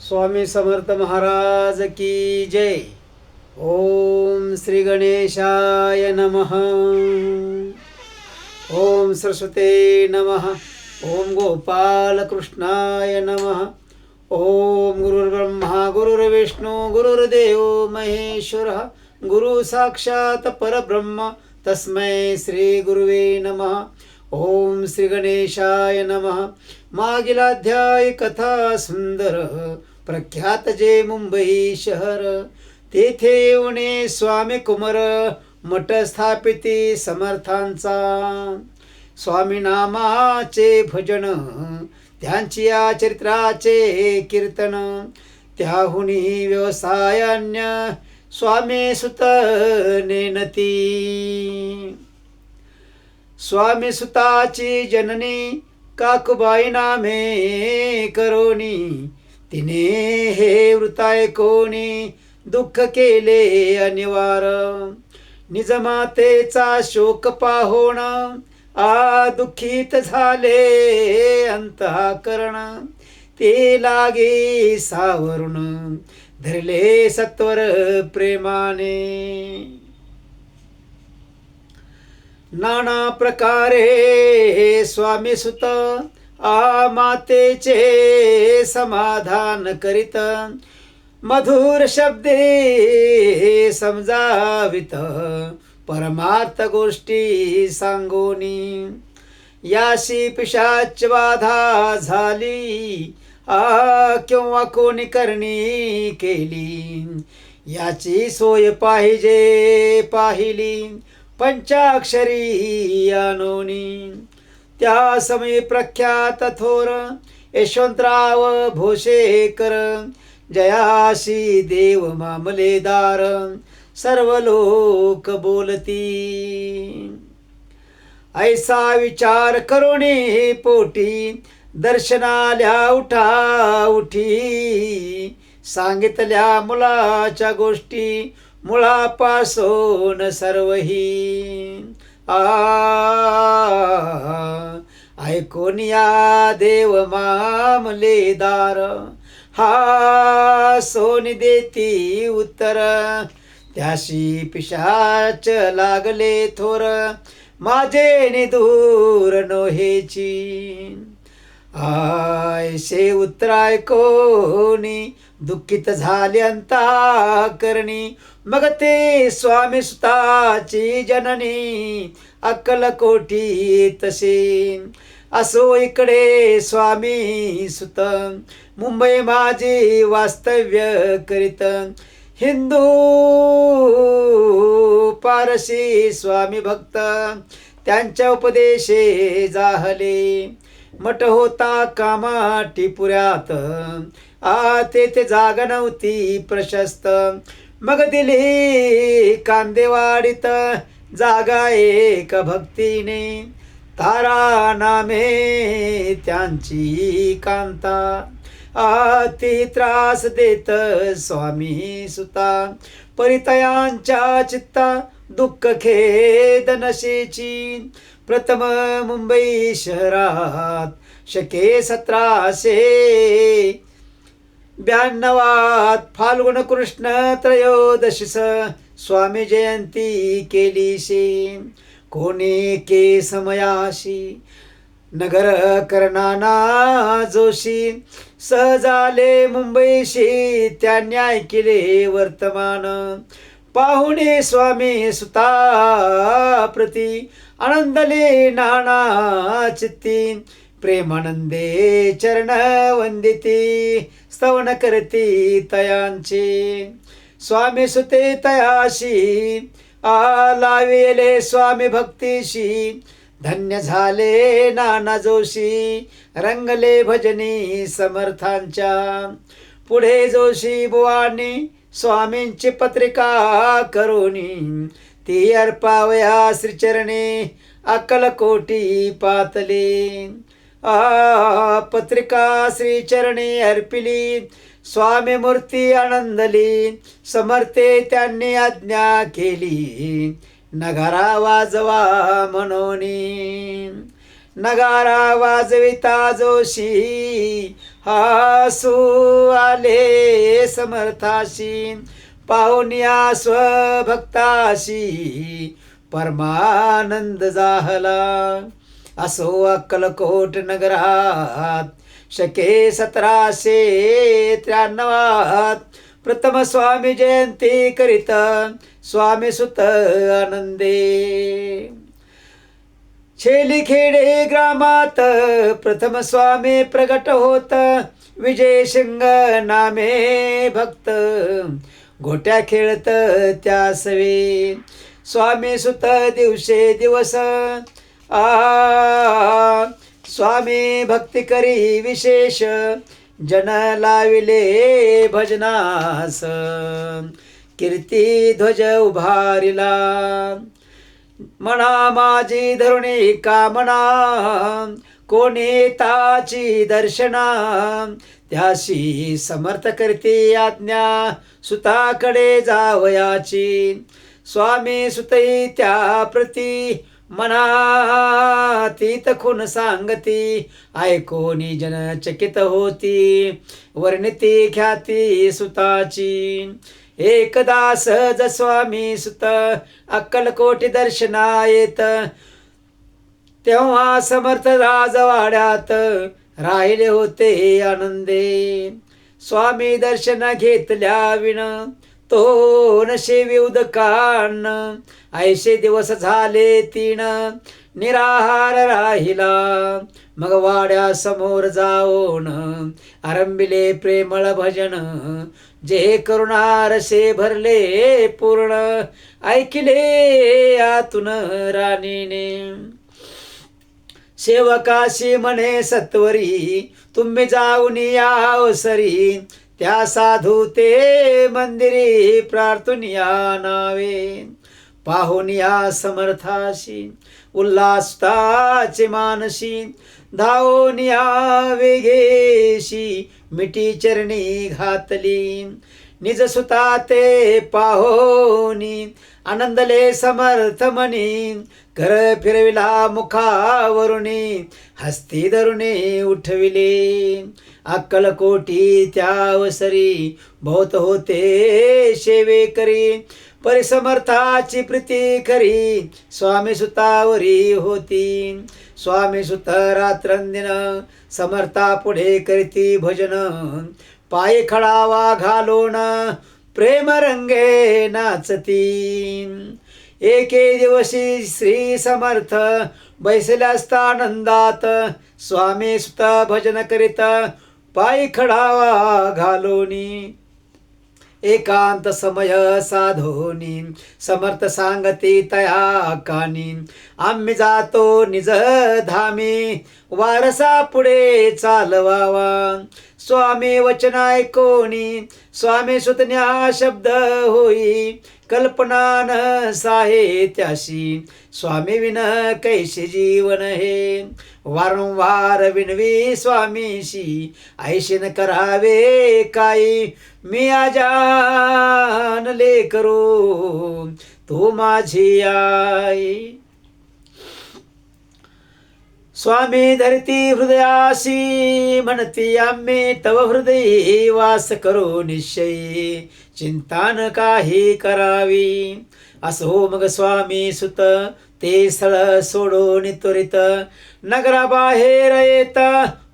स्वामी समर्थ महाराज की जय. ओम श्री गणेशाय नमः. ओम सरस्वते नमः. ओम गोपाल कृष्णाय नमः. ओम गुरुर्ब्रह्मा गुरुर्विष्णू गुरुर्देव महेश्वरः गुरु साक्षात परब्रह्म तस्मै श्री गुरुवे नमः. ओम श्री गणेशाय नमः. मागील अध्याय कथा सुंदर प्रख्यात जे मुंबई शहर, तेथे येऊने स्वामी कुमार मठ स्थापिती समर्थांचा. स्वामी नामाचे भजन त्यांची या चरित्राचे कीर्तन, त्याहुनी व्यवसायान्य स्वामी सुत नेनती. स्वामी सुताची जननी काकुबाई नामे करोनी, तिने हे वृत्त ऐकोनी दुःख केले अनिवार. निजमातेचा शोक पाहोण दुःखित झाले अंतःकरण, ते लागे सावरून धरले सत्वर प्रेमाने. नाना प्रकारे स्वामी सुत मातेचे समाधान करीत, मधुर शब्दे समजावित परमार्थ गोष्टी सांगोनी. याशी पिशाच बाधा झाली किंवा कोणी करणी केली, याची सोय पाहिली पंचाक्षरी आणोनी. त्या समयी प्रख्यात थोर यशवंतराव भोसेकर, जयाशी देव मामलेदार सर्व लोक बोलती. ऐसा विचार करुणी पोटी दर्शनाल्या उठा उठी, सांगितल्या मुलाच्या गोष्टी मुळापासून सर्वही. ऐकून या देव मामलेदार, हा सोनी देती उत्तर. त्याशी पिशाच लागले थोर माझे निदूर नोहेची. ऐसे उत्तर ऐकोनी दुःखित झाले अंतःकरणी, मग ते स्वामी सुताची जननी अक्कलकोटी तसे. असो इकडे स्वामी सुत मुंबई माझी वास्तव्य करीत, हिंदू पारसी स्वामी भक्त त्यांच्या उपदेशे जाहले. मठ होता कामाटीपुऱ्यात तेथे जागा नव्हती प्रशस्त, मग दिली कांदेवाडीत जागा एक भक्तीने. तारा नामे त्यांची कांता, ती त्रास देत स्वामी सुता. परितयांच्या चित्ता दुःख खेद नशेची. प्रथम मुंबई शहरात शके 1792 फाल्गुन कृष्ण त्रयोदशीस स्वामी जयंती केलीशी. कोणी के समयाशी नगर करणाना जोशी, सहजाले मुंबईशी त्यांनी ऐकिले वर्तमान. पाहुणे स्वामी सुता प्रती आनंदले नाना चित्ती. प्रेमानंदे चरण वंदिती स्तवन करती तयांचे. स्वामी सुते तयाशी लाविले स्वामी भक्तीशी. धन्य झाले नाना जोशी रंगले भजनी समर्थांच्या. पुढे जोशी बुवांनी स्वामींची पत्रिका करोनी, ती अर्पावया श्रीचरणी अक्कलकोटी पातली. पत्रिका श्रीचरणी अर्पिली, स्वामी मूर्ती आनंदली. समर्थे त्यांनी आज्ञा केली, नगारा वाजवा मनोनी. नगारा वाजविता जोशी हासू आले समर्थाशी पाहुनिया स्वभक्ताशी परमानंद जाहला. असो अक्कलकोट नगरात शके 1793 प्रथम स्वामी जयंती करीत स्वामी सुत आनंदे. छेलीखेडे ग्रामात प्रथम स्वामी प्रगट होत विजय शिंग नामे भक्त गोट्या खेळत त्या सवे. स्वामी सुत दिवसे दिवस स्वामी भक्ती करी विशेष जन लाविले भजनास कीर्ती ध्वज उभारिला. म्हणा माझी धरुणी कामना कोणी ताची दर्शना त्याशी समर्थ करती आज्ञा सुताकडे जावयाची. स्वामी सुतई त्या प्रती मनातीत खून सांगती ऐकोनी जन चकित होती वर्णिती ख्याती सुताची. एकदा सहज स्वामी सुत अक्कलकोटी दर्शना येत तेव्हा समर्थ राजवाड्यात राहिले होते आनंदे. स्वामी दर्शन घेतल्या विण तो नशेवी उदकान ऐशे दिवस झाले 3 निराहार राहिला. मग वाड्या समोर जाऊन आरंभिले प्रेमळ भजन जे करुणारसे भरले पूर्ण ऐकिले आतून राणीने. सेवकाशी म्हणे सत्वरी तुम्ही जाऊन या अवसरी त्या साधू ते मंदिरी प्रार्थून या नावे. पाहून या समर्थाशी उल्हासताचे मानसी धावून या वेगेशी मिठी चरणी घातली. निज सुता ते पाहोनी आनंदले समर्थ मनी कर फिरविला मुखावरुणी हस्ती धरुणी उठविले. अक्कलकोटी त्यावसरी बहुत होते सेवेकरी परिसमर्थाची प्रीती खरी स्वामी सुतावरी होती. स्वामी सुत रात्रंदिन समर्था पुढे करीती भजन पायी खळावा घालून प्रेम रंगे नाचती. एके दिवशी श्री समर्थ बैसल्या असता आनंदात स्वामी सुत भजन करीत पायी खडावा घालोनी. एकांत समय साधोनी समर्थ सांगती तया कानी आम्ही जातो निज धामी वारसा पुढे चालवावा. स्वामी वचन ऐकोनी स्वामी सुतन्या शब्द होई कल्पना न साहित्याशी स्वामी विन कैसे जीवन हे. वारंवार विनवी स्वामीशी ऐशीन करावे काही मी आजानले करू तू माझी आई. स्वामी धरती हृदयाशी म्हणती आम्ही तव हृदयी वास करो निश्चयी चिंता न काही करावी. असो मग स्वामी सुत ते स्थळ सोडून त्वरित नगराबाहेर येत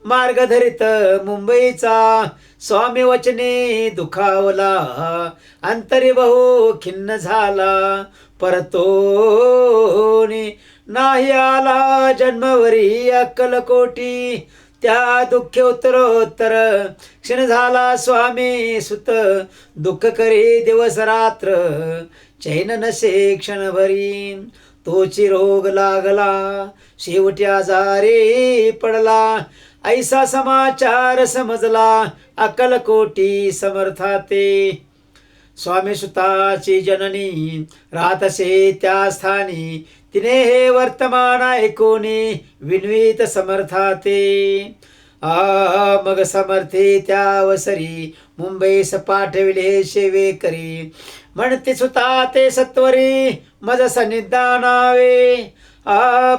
मार्ग धरित मुंबईचा. स्वामी वचने दुखावला अंतरी बहु खिन्न झाला परतोनी नाही आला जन्मवरी अक्कलकोटी. त्या दुःख उत्तरोत्तर क्षण झाला स्वामी सुत दुःख करी दिवस रात्र चैन नसे क्षणभरी. तोची रोग लागला शेवटी आजारी पडला ऐसा समाचार समजला अक्कलकोटी समर्थाते. स्वामी सुताची जननी राहतसे त्या स्थानी तिने हे वर्तमान ऐकोनी विनवीत समर्थाते. मग समर्थे त्यावसरी मुंबईस पाठविले सेवेकरी म्हणते सुता ते सत्वरी मज सन्निधानावे.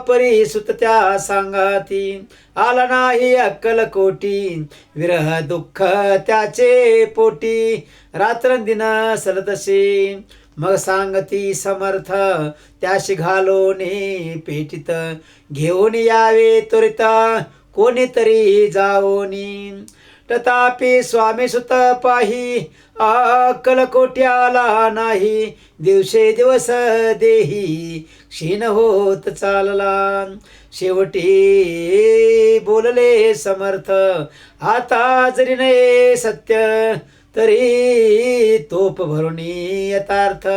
परी सुत त्या सांगाती. आला नाही अक्कलकोटी, विरह दुःख त्याचे पोटी. रात्रंदिन सलतसे, मग सांगती समर्थ, त्याशी घालोनी पेटीत. घेऊन यावे त्वरित, कोणीतरी जाओनी. तथापि स्वामी सुत पाही, अक्कलकोटी आला नाही. दिवसे दिवस देही, क्षीण होत चालला. शेवटी बोलले समर्थ, आता जरी नये सत्य, तरी तोप भरून यथार्थ.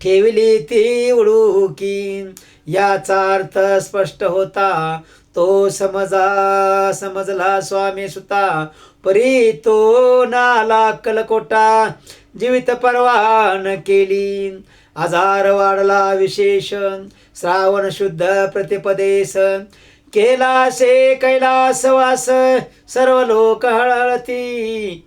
ठेवली ती उडुकी, याचा अर्थ स्पष्ट होता. तो समजला स्वामी सुता, परी तो नाला अक्कलकोटा. जीवित परवान केली, आजार वाढला विशेष. श्रावण शुद्ध प्रतिपदेस, केला से कैलासवास. सर्व लोक हळहळती,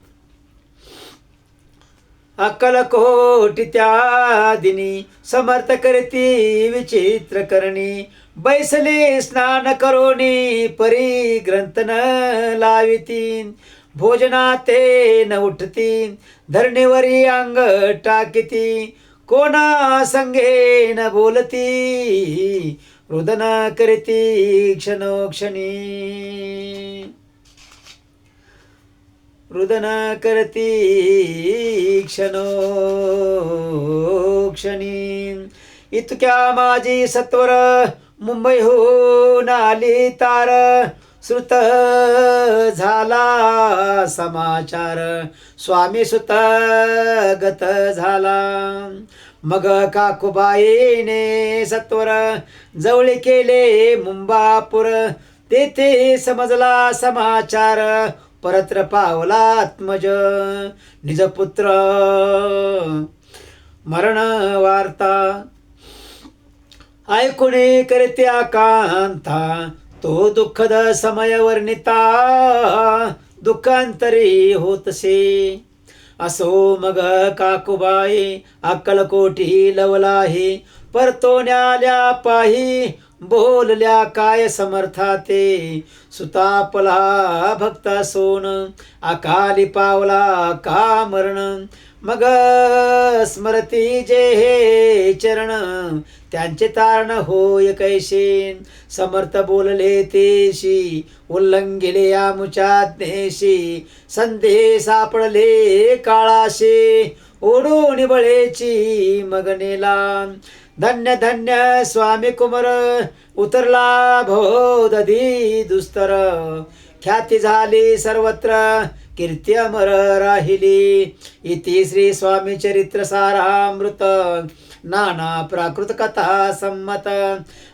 अक्कलकोटी त्या दिनी. समर्थ करती विचित्र करणी, बैसले स्नान करोनी. परी ग्रंथ न लाविती, भोजना ते न उठती. धरणीवरी अंग टाकीती, कोणा संगे न बोलती. रुदन करती क्षणोक्षणी, रुदन करती क्षणोक्षणी. इतक्या माझी सत्वर, मुंबईहून आली तार. श्रुत झाला समाचार, स्वामी सुत गत झाला. मग काकुबाईने सत्वर, जवळ केले मुंबापूर. तेथे समजला समाचार, परत्र पावला आत्मज. निजपुत्र मरण वार्ता, ऐकुणे करते आकांता. तो दुःखद समय वर्णिता, दुःखांतरी होतसे. असो मग काकुबाई, अक्कलकोटी लवलाही. परतोन्याल्या पाही, बोलल्या काय समर्था ते. सुतापला भक्त सोन, अकाली पावला का मरण. मग स्मरती जे हे चरण, त्यांचे तारण होय कैसे. समर्थ बोलले तेशी, उल्लंघिले आमुच्या ज्ञेशी. संदेह सापडले काळाशे, ओढून बळेची मग नेला. धन्य धन्य स्वामी कुमार, उतरला भोदधी दुस्तर. ख्याती झाली सर्वत्र, कीर्ती अमर राहिली. इति श्री स्वामी चरित्र सारामृत, नाना प्राकृत कथा संमत.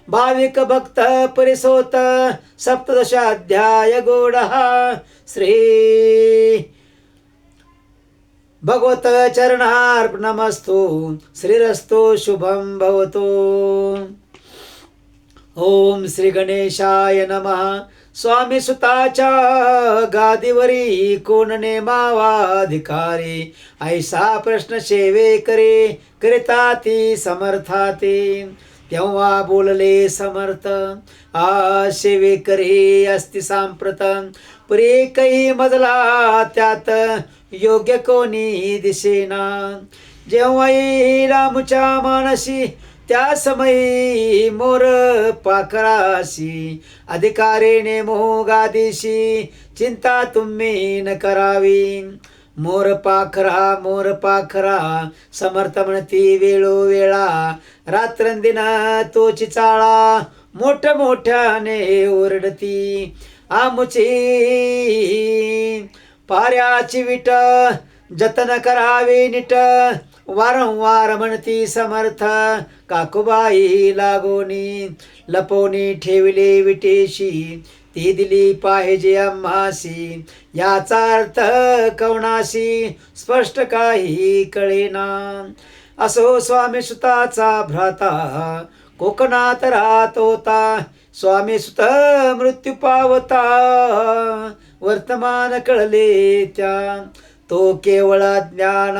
भाविक भक्त परिसोत, सप्तदशाध्याय गोडहा. श्री भगवत चरणार्पणमस्तु. श्रीरस्तु शुभं भवतु. ओम श्री गणेशाय नमः. स्वामी सुताच्या गादीवरी कोण नेमावाधिकारी. ऐसा प्रश्न सेवे करे, करिता ती समर्थाते. तेव्हा बोलले समर्थ, सेवे करे असती सांप्रत. परी काही मजला त्यात, योग्य कोणी दिसेना. जेव्हा येईल आमुच्या मानसी, त्या समयी मोर पाखराशी. अधिकारीने मोगादिशी, चिंता तुम्ही न करावी. मोर पाखरा समर्थ म्हणती वेळोवेळा. रात्रंदिन तोची चाळा, मोठ्याने ओरडती. आमुची पाऱ्याची विट, जतन करावे नीट. वारंवार म्हणती समर्थ, काकुबाई लागोनी. लपवणी ठेवले विटेशी, ती दिली पाहिजे आम्हासी. याचा अर्थ कवनाशी, स्पष्ट काही कळेना. असो स्वामी सुताचा भ्राता, कोकणात राहत होता. स्वामी सुत मृत्यू पावता, वर्तमान कळले त्या. तो केवळ ज्ञान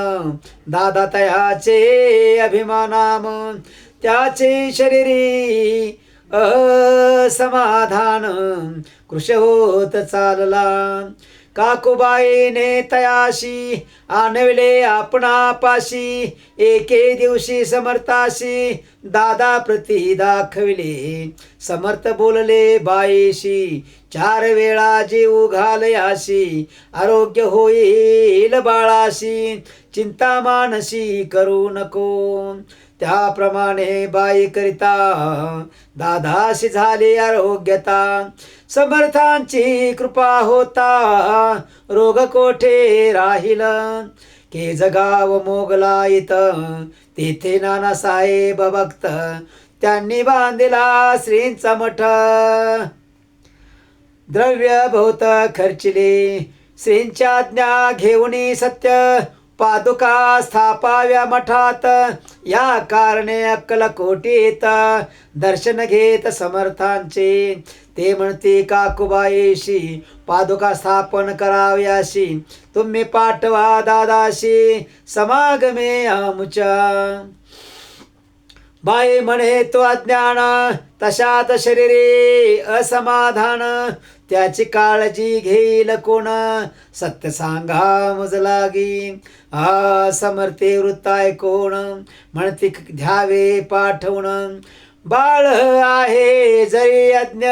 दादा तयाचे अभिमानाम. त्याचे शरीरी असमाधान कृश होत चालला. काकूबाईने तयाशी आणविले आपणापाशी. एके दिवशी समर्थाशी दादा प्रती दाखविले. समर्थ बोलले बाईशी, 4 वेळा जीव घालयाशी. आरोग्य होईल बाळाशी, चिंता मानसी करू नको. त्याप्रमाणे बाई करिता दादाशी झाली आरोग्यता. समर्थांची कृपा होता रोग कोठे राहील. के जगाव मोगला इथं तेथे नानासाहेब भक्त. त्यांनी बांधिला श्रींचा मठ. द्रव्य बहुत खर्चिले श्रींच्या आज्ञा घेऊन सत्य. पादुका स्थापाव्या मठात या कारणे अक्कलकोटीत. दर्शन घेत समर्थांचे ते म्हणते काकूबाईशी, पादुका स्थापन कराव्याशी. तुम्ही पाठवा दादाशी समागमे आमुच्या. बाई म्हणे तो अज्ञान तशात शरीरे असमाधान. त्याची काळजी घेईल कोण सत्य सांगा मुज लागी. समर्थे वृत्त ऐकून म्हणते घ्यावे पाठवून. बाळ आहे जरी अज्ञ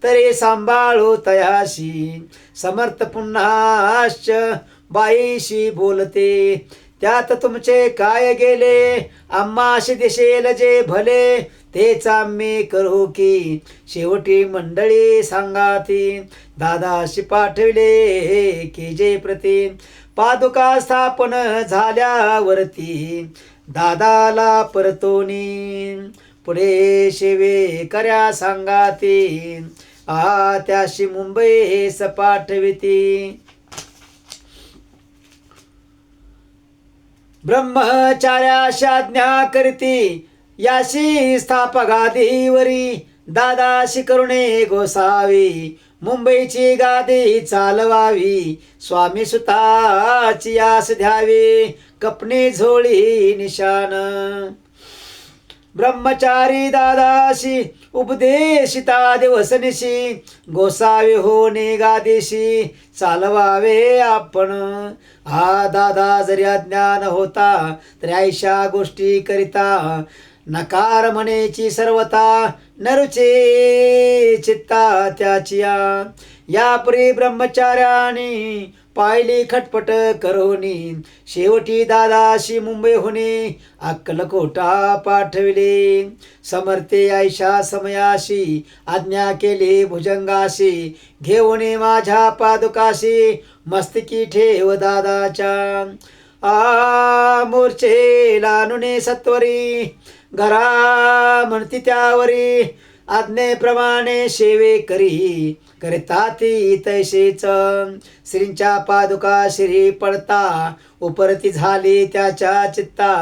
तरी सांभाळू तयाशी. समर्थ पुन्हाश्च बाईशी बोलते, त्यात तुमचे काय गेले. आम्हाशी दिसेल जे भले तेच आम्ही करू की. शेवटी मंडळी सांगाती दादाशी पाठविले की जे प्रती. पादुका स्थापन झाल्यावरती दादाला परतोनी. पुढे शेवे कर्या सांगाती त्याशी मुंबई पाठविती. ब्रह्मचार्याशी आज्ञा करती याशी स्थापगादीवरी. दादाशी करुणे गोसावी मुंबईची गादी चालवावी. स्वामी सुताची आस द्यावी कपणे झोळी निशान. ब्रह्मचारी दादाशी उपदेशिता दिवसनिशी. गोसावी होणे गादीशी चालवावे आपण. दादा जरी अज्ञान होता तरी ऐशा गोष्टी करिता. नकार म्हणेची सर्वता नरुचे चित्ता त्याचिया. यापरी ब्रह्मचार्याने पाहिली खटपट करोनी. शेवटी दादाशी मुंबई होणे अक्कलकोटा पाठविले. समर्थे ऐशा समयाशी आज्ञा केली भुजंगाशी. घेऊन माझ्या पादुकाशी मस्तकी ठेव दादाच्या. मूर्छेला नुने सत्वरी घरा म्हणती त्यावरी. आज्ञेप्रमाणे सेवे करी करता ती तैसेच. श्रींच्या पादुका श्री पडता उपरती झाली त्याच्या चित्ता.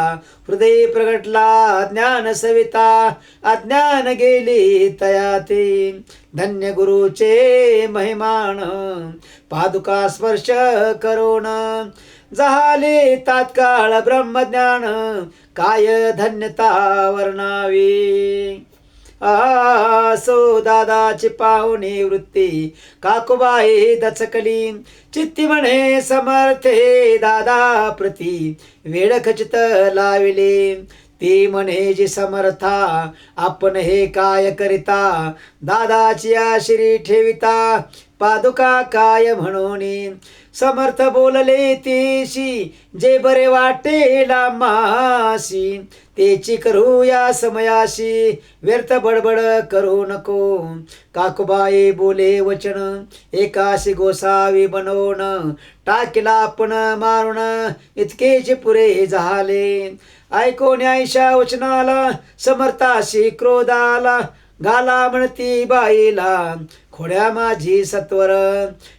हृदय प्रगटला ज्ञान सविता. अज्ञान गेली तयाती. धन्य गुरुचे महिमान पादुका स्पर्श करून. झाले तात्काळ ब्रह्मज्ञान काय धन्यता वर्णावी. सो दादाची पाहुणी वृत्ती काकूबाई दचकली. चित्ती म्हणे समर्थे दादा प्रती वेळ खचित लाविले. ती म्हणे जी समर्था आपण हे काय करिता. दादाची आशिरी ठेविता पादुका काय म्हणून. समर्थ बोलले तीशी जे बरे वाटेल आम्हासी. तेची करू या समयाशी व्यर्थ बडबड करू नको. काकूबाई बोले वचन एकाशी गोसावी बनवून. टाकीला आपण मारून इतकेच पुरे झाले. ऐकून ऐशा वचनाला समर्थाशी क्रोध आला. घाला म्हणती बाईला खोड्या माझी सत्वर.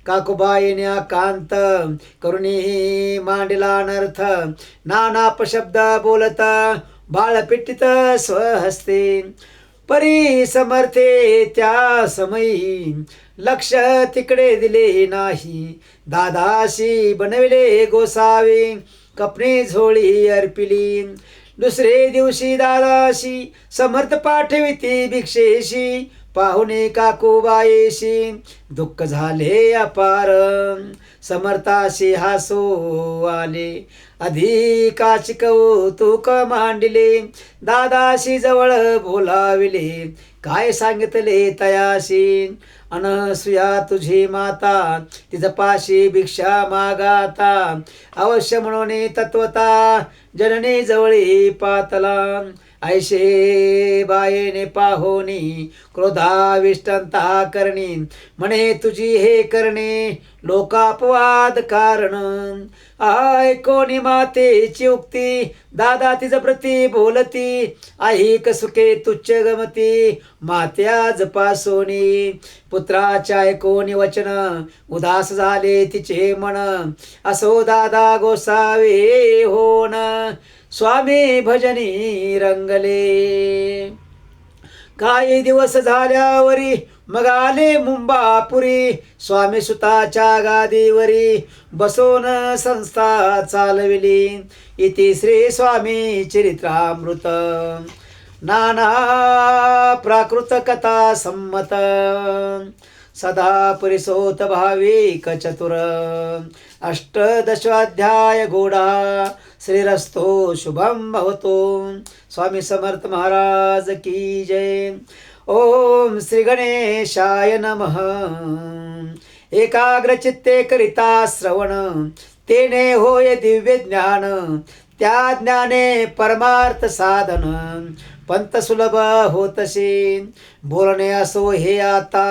काकूबाईने कांत करुणी मांडला अनर्थ. नाना अपशब्द बोलत बाळ पिटीत स्वहस्ते. परी समर्थे त्या समयी लक्ष तिकडे दिले नाही. दादाशी बनविले गोसावी कपणे झोळी अर्पिली. दुसरे दिवशी दादाशी समर्थ पाठविती भिक्षेशी, पाहुणे काकूबाईशी दुःख झाले अपार. समर्थाशी हासू आले, अधिकाची कौतुक मांडले, दादाशी जवळ बोलाविले, काय सांगितले तयाशी. अनसुया तुझी माता, तिजपाशी भिक्षा मागाता, अवश्य म्हणून तत्वता, जननी जवळी पातला. ऐशे बायेने पाहोनी, क्रोधाविष्टंता करणी, म्हणे तुझी हे करणे लोकापवाद कारण. ऐकोनी मातेची उक्ती, दादा तिज प्रती बोलती, ऐक सुखे तुच्छ गमती, मात्याज पासोनी. पुत्राच्या ऐकोनी वचन, उदास झाले तिचे मन, असो दादा गोसावे होन, स्वामी भजनी रंगले. काही दिवस झाल्यावरी मग आले मुंबापुरी, स्वामी सुताच्या गादीवरी बसवून संस्था चालविली. इति श्री स्वामी चरित्रामृत. नाना प्राकृत कथा संमत, सदा परिसोत भाविक चतुर. अष्टदशाध्याय गोडा, श्रीरस्तो शुभम भवतो. स्वामी समर्थ महाराज की जय. ओम श्री गणेशाय नमः. एकाग्र चित्ते करिता श्रवण, तेने होय दिव्य ज्ञान, त्या ज्ञाने परमार्थ साधन. पंत सुलभ होतसे, बोलणे असो हे आता,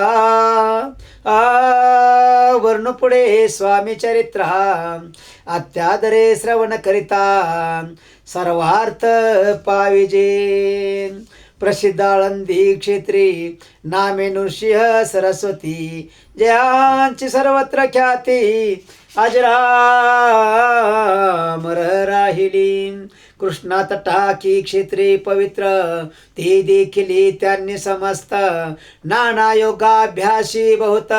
वर्ण पुढे स्वामी चरित्रा. अत्यादरे श्रवण करिता, सर्वार्थ पाविजे. प्रसिद्ध आळंदी क्षेत्री, नामे नृसिंह सरस्वती, जयांची सर्वत्र ख्याती, अजरामर राहिली. कृष्णा तटाकी क्षेत्री पवित्र, ते देखिली त्यांनी समस्त. नाना योगाभ्यासी बहुत,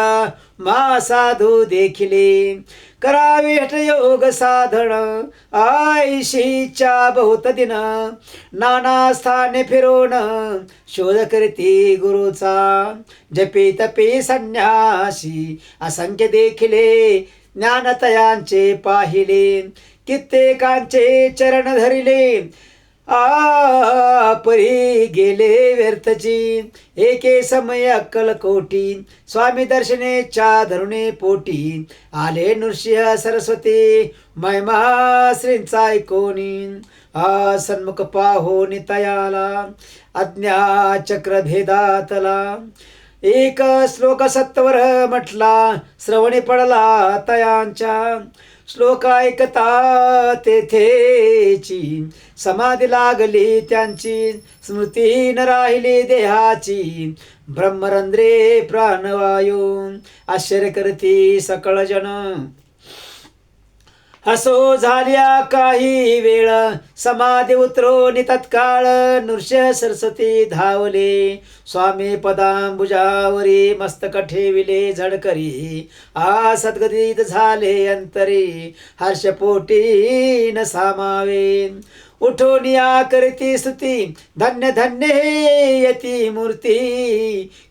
मा साधू देखिले. करावे हठयोग साधन, आईशीच्या बहुत दिन. नाना स्थाने फिरून, शोध करती गुरुचा. जपी तपी संन्यासी, असंख्य देखिले, ज्ञानतयांचे पाहिले. कित्येकांचे चरण धरिले, परी गेले व्यर्थची. एके समय अक्कल कोटी, स्वामी दर्शनेच्या धरुणे पोटी. आले नृसिंह सरस्वती, महिमा श्रींचा ऐकोनी. सन्मुख पाहोनी तयाला, अज्ञा चक्र भेदातला. एक श्लोक सत्वर म्हटला, श्रवणी पडला तयांच्या. श्लोक ऐकता तेथेची, समाधी लागली त्यांची. स्मृती न राहिली देहाची, ब्रह्मरंध्रे प्राणवायू. आश्चर्य करती सकळ जन, हसो झाल्या काही वेळ. समाधी उतरून तत्काळ, नृसिंह सरस्वती धावले. स्वामी पदांबुजावरी मस्तक ठेविले झडकरी. सद्गदित झाले अंतरी, हर्षपोटी न सामावे. उठोनिया करती स्तुती, धन्य धन्य हे यती मूर्ती.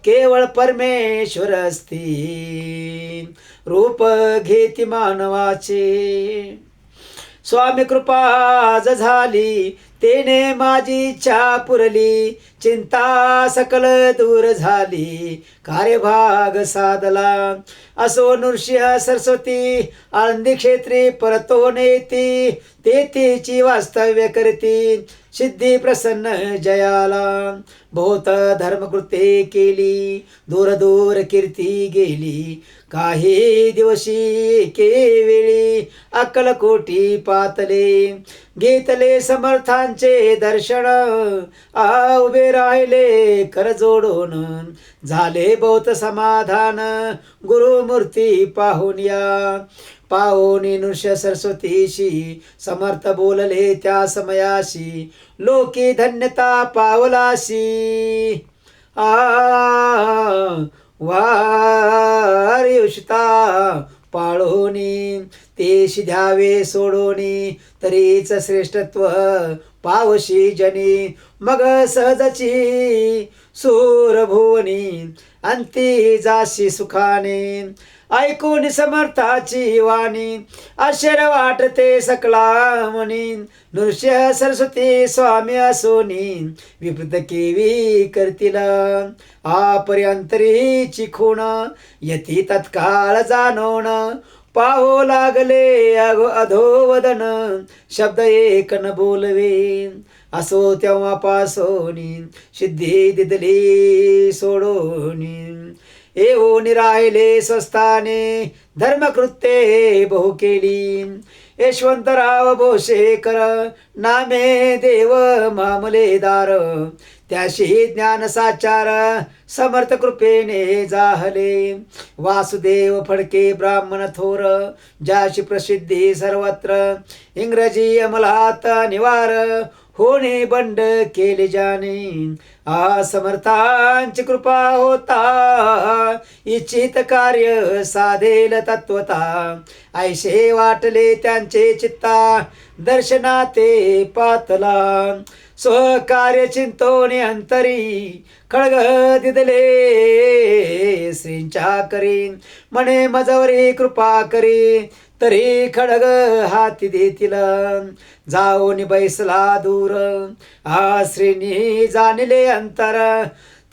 केवळ परमेश्वर असती, रूप घेती मानवाचे. स्वामी कृपा झाली, तेने माझी इच्छा पुरली. चिंता सकल दूर झाली, कार्यभाग साधला. असो नृसिंह सरस्वती, आळंदी क्षेत्री परतो नेती. तेथीची वास्तव्य करती, सिद्धी प्रसन्न जयाला. बहुत धर्मकृते केली, दूर दूर कीर्ती गेली. काही दिवशी केवेळी, अक्कलकोटी पातले. घेतले समर्थांचे दर्शन, उभे राहिले कर जोडून. झाले बहुत समाधान, गुरुमूर्ती पाहुनिया. पाहुनी नृसिंह सरस्वतीशी, समर्थ बोलले त्या समयाशी. लोकी धन्यता पावलाशी, वारी उषिता पाळोनी. तेशी द्यावे सोडोनी तरीच श्रेष्ठत्व पावशी जनी मग सहजची सूरभुवनी अंती जाशी सुखाने ऐकून समर्थाची वाणी आश्चर्य वाटते सकला मुनी नृष्य सरस्वती स्वामी असोनी विपृत केवी करतील आपर्यंतरीची खूण यती तत्काळ जाणवण पाहो लागले अधोवदन शब्द एक न बोलवे असो तेव्हापासोनी सिद्धी दिदली सोडोनी येऊन राहिले स्वस्थाने धर्मकृत्ये बहु केली यशवंतराव भोसेकर नामे देव मामलेदार त्याशी ज्ञान साचार समर्थ कृपेने जाहले वासुदेव फडके ब्राह्मण थोर ज्याची प्रसिद्धी सर्वत्र इंग्रजी अमलात निवार होणे बंड केले जाणे समर्थांची कृपा होता इच्छित कार्य साधेल तत्वता ऐसे वाटले त्यांचे चित्ता दर्शनाते पातला स्वकार्य चिंतोने अंतरी खळग दिदले श्रींच्या करी म्हणे मजवरी कृपा करी तरी खडग हाती देतील जाऊन बैसला दूर श्रीनी जाणले अंतर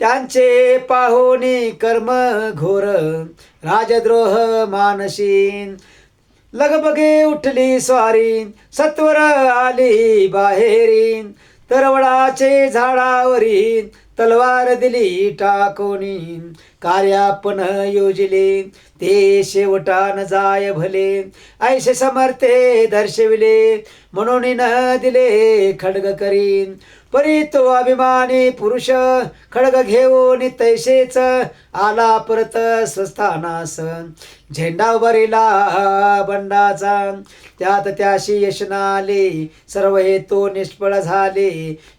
त्यांचे पाहोनी कर्म घोर राजद्रोह मानसी लगबगे उठली स्वारी सत्वर आली बाहेरी तरवडाचे झाडावरी तलवार दिली टाकोनी कार्यापण योजिले ते शेवटान जाय भले ऐसे समर्थे दर्शविले म्हणून न दिले खड्ग करीन परी तो अभिमानी पुरुष खड्ग घेऊन तैसेच आला परत स्वस्थानास झेंडा उभारिला बंडाचा त्यात त्याशी यश नाले सर्व हेतू निष्फळ झाले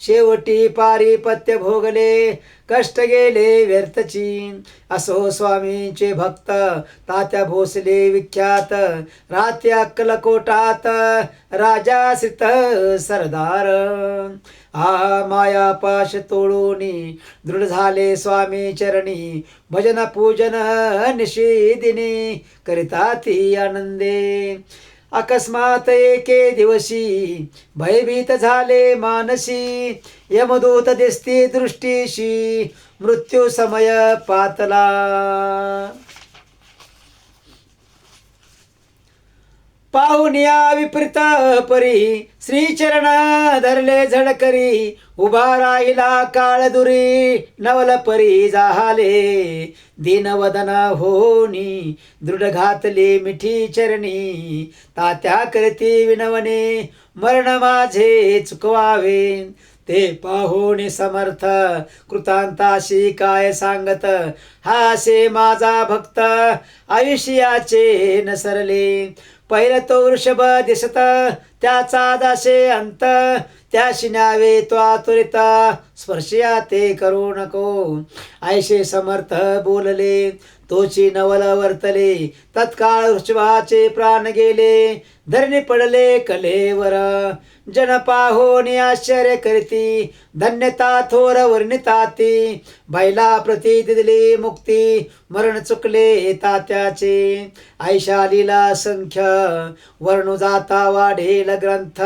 शेवटी पारिपत्य भोगले कष्ट गेले व्यर्थची असो स्वामींचे भक्त तात्या भोसले विख्यात राहते अक्कलकोटात राजा श्रित सरदार माया पाश तोडूनी दृढ झाले स्वामी चरणी भजन पूजन निषेदिनी करिता ती आनंदे अकस्मात एके दिवशी भयभीत झाले मानसी यमदूत दिसती दृष्टीशी मृत्यू समय पातला पाहुनिया विपरीत परी श्रीचरण धरले झडकरी उभा राहिला काळदुरी नवल परी जाहाले दीनवदन होनी दृढ घातले मिठी चरणी तात्या करती विनवणे मरण माझे चुकवावे ते पाहोनी समर्थ कृतांताशी काय सांगत हासे माझा भक्त आयुष्याचे नसरले पहिला तो वृषभ दिसत त्याचा दासे अंत त्याशी न्यावे तो आतुरिता स्पर्शिया ते करू नको ऐसे समर्थ बोलले तोची नवल वर्तले तत्काळ वृषभाचे प्राण गेले धरणी पडले कलेवर जन पाहोनी आश्चर्य करती धन्यता थोर वर्णिताती बैला प्रती दिली मुक्ती मरण चुकले तात्याचे ऐशा लीला संख्य वर्णू जाता वाढेल ग्रंथ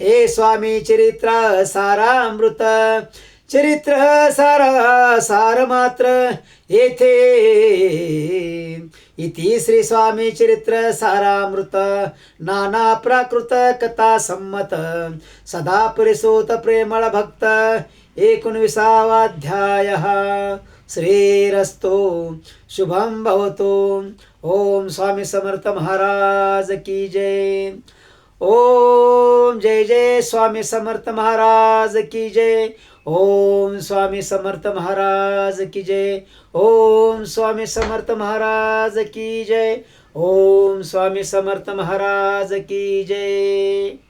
हे स्वामी चरित्र सारामृत चरित्र सारा सार मात्र येथे इति श्री स्वामी चरित्र सारामृत नाना प्राकृत कथा संमत सदा परिसोत प्रेमळ भक्त 19वाध्याय श्रीरस्तो शुभम भवतो. ओम स्वामी समर्थ महाराज की जय. ओम जय जय स्वामी समर्थ महाराज की जय. ओम स्वामी समर्थ महाराज की जय. ओम स्वामी समर्थ महाराज की जय. ओम स्वामी समर्थ महाराज की जय.